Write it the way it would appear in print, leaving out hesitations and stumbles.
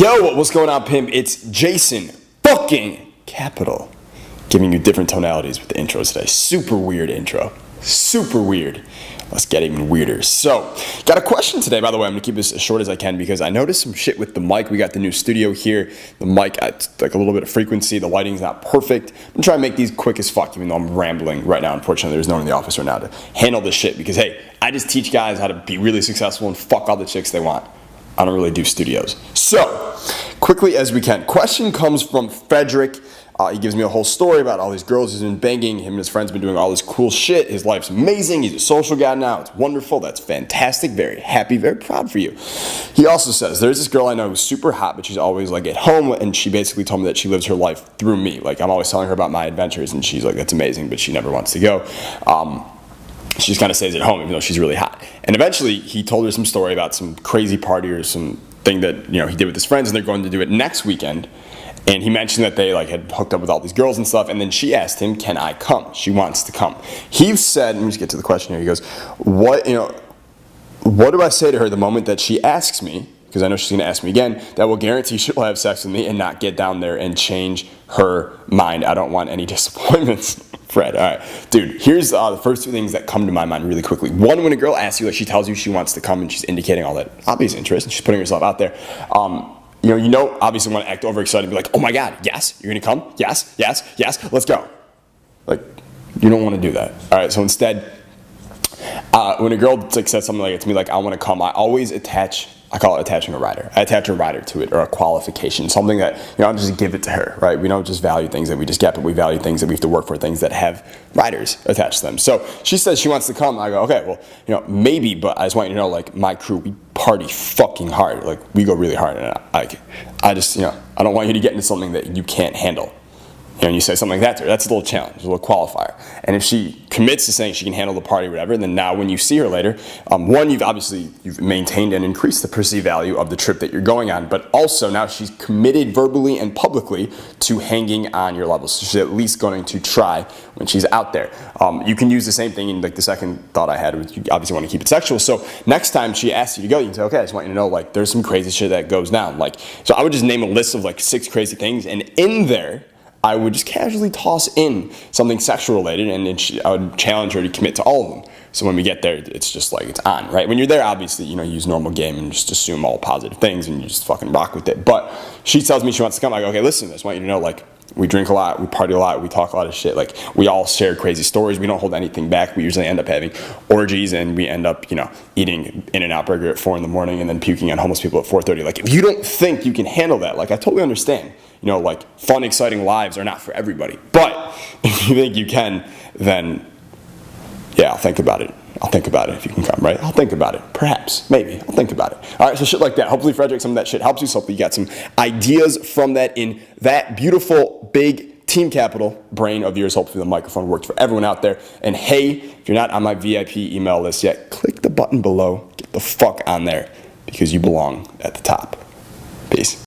Yo, what's going on, pimp? It's Jason fucking Capital giving you different tonalities with the intros today. Super weird intro. Super weird. Let's get even weirder. So, got a question today, by the way. I'm going to keep this as short as I can because I noticed some shit with the mic. We got the new studio here. The mic at like a little bit of frequency. The lighting's not perfect. I'm going to try and make these quick as fuck, even though I'm rambling right now. Unfortunately, there's no one in the office right now to handle this shit because, hey, I just teach guys how to be really successful and fuck all the chicks they want. I don't really do studios. So, quickly as we can. Question comes from Frederick. He gives me a whole story about all these girls he's been banging. Him and his friends been doing all this cool shit. His life's amazing. He's a social guy now. It's wonderful. That's fantastic. Very happy. Very proud for you. He also says, there's this girl I know who's super hot, but she's always like at home, and she basically told me that she lives her life through me. Like, I'm always telling her about my adventures, and she's like, that's amazing, but she never wants to go. She just kind of stays at home, even though she's really hot. And eventually, he told her some story about some crazy party or some thing that he did with his friends, and they're going to do it next weekend. And he mentioned that they had hooked up with all these girls and stuff. And then she asked him, "Can I come?" She wants to come. He said, let me just get to the question here. He goes, "What do I say to her the moment that she asks me?" Because I know she's going to ask me again. "That will guarantee she'll have sex with me and not get down there and change her mind. I don't want any disappointments." Fred, all right. Dude, here's the first two things that come to my mind really quickly. One, when a girl asks you, like she tells you she wants to come and she's indicating all that obvious interest and she's putting herself out there. Obviously want to act overexcited and be like, "Oh my God, yes, you're going to come? Yes, yes, yes, let's go." Like, you don't want to do that. All right, so instead, when a girl says something like it to me, like, "I want to come," I always I call it attaching a rider. I attach a rider to it, or a qualification, something that, I'll just give it to her, right? We don't just value things that we just get, but we value things that we have to work for, things that have riders attached to them. So she says she wants to come. I go, okay, well, maybe, but I just want you to know, like, my crew, we party fucking hard. Like, we go really hard, and I just, I don't want you to get into something that you can't handle. And you say something like that to her, that's a little challenge, a little qualifier. And if she commits to saying she can handle the party or whatever, then now when you see her later, one, you've maintained and increased the perceived value of the trip that you're going on, but also now she's committed verbally and publicly to hanging on your level. So she's at least going to try when she's out there. You can use the same thing in like the second thought I had, was you obviously want to keep it sexual. So next time she asks you to go, you can say, "Okay, I just want you to know, like, there's some crazy shit that goes down." Like, so I would just name a list of like 6 crazy things, and in there, I would just casually toss in something sexual related, and I would challenge her to commit to all of them. So when we get there, it's just like, it's on, right? When you're there, obviously, use normal game and just assume all positive things and you just fucking rock with it. But she tells me she wants to come. I go, "Okay, listen, I just want you to know, like, we drink a lot, we party a lot, we talk a lot of shit. Like, we all share crazy stories. We don't hold anything back. We usually end up having orgies, and we end up, eating In-N-Out Burger at 4 in the morning and then puking on homeless people at 4:30. Like, if you don't think you can handle that, like, I totally understand. Like, fun, exciting lives are not for everybody. But if you think you can, then, yeah, I'll think about it. I'll think about it if you can come, right? I'll think about it. Perhaps. Maybe. I'll think about it. All right, so shit like that. Hopefully, Frederick, some of that shit helps you. So hopefully you got some ideas from that in that beautiful, big Team Capital brain of yours. Hopefully the microphone worked for everyone out there. And hey, if you're not on my VIP email list yet, click the button below. Get the fuck on there because you belong at the top. Peace.